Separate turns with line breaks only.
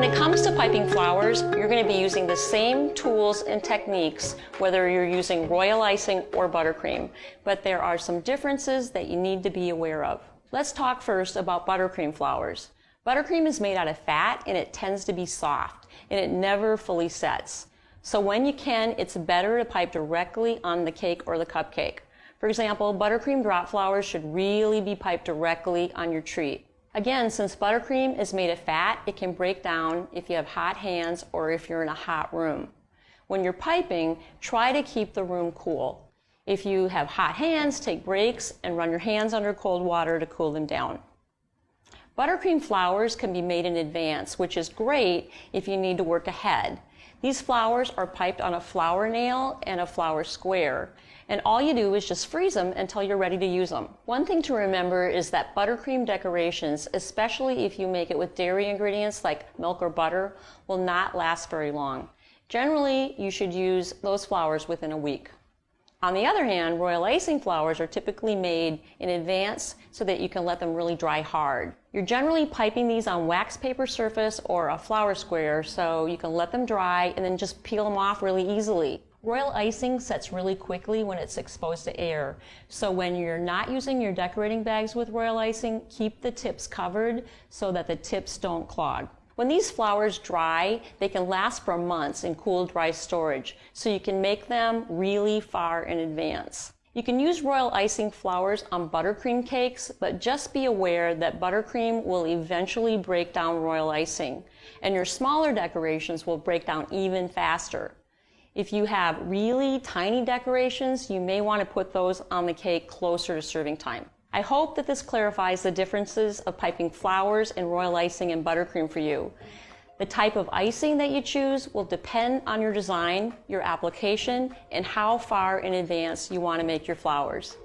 When it comes to piping flowers, you're going to be using the same tools and techniques whether you're using royal icing or buttercream, but there are some differences that you need to be aware of. Let's talk first about buttercream flowers. Buttercream is made out of fat and it tends to be soft and it never fully sets. So when you can, it's better to pipe directly on the cake or the cupcake. For example, buttercream drop flowers should really be piped directly on your treat. Again, since buttercream is made of fat, it can break down if you have hot hands or if you're in a hot room. When you're piping, try to keep the room cool. If you have hot hands, take breaks and run your hands under cold water to cool them down. Buttercream flowers can be made in advance, which is great if you need to work ahead. These flowers are piped on a flower nail and a flower square, and all you do is just freeze them until you're ready to use them. One thing to remember is that buttercream decorations, especially if you make it with dairy ingredients like milk or butter, will not last very long. Generally, you should use those flowers within a week. On the other hand, royal icing flowers are typically made in advance so that you can let them really dry hard. You're generally piping these on wax paper surface or a flower square so you can let them dry and then just peel them off really easily. Royal icing sets really quickly when it's exposed to air, so when you're not using your decorating bags with royal icing, keep the tips covered so that the tips don't clog. When these flowers dry, they can last for months in cool, dry storage, so you can make them really far in advance. You can use royal icing flowers on buttercream cakes, but just be aware that buttercream will eventually break down royal icing, and your smaller decorations will break down even faster. If you have really tiny decorations, you may want to put those on the cake closer to serving time. I hope that this clarifies the differences of piping flowers and royal icing and buttercream for you. The type of icing that you choose will depend on your design, your application, and how far in advance you want to make your flowers.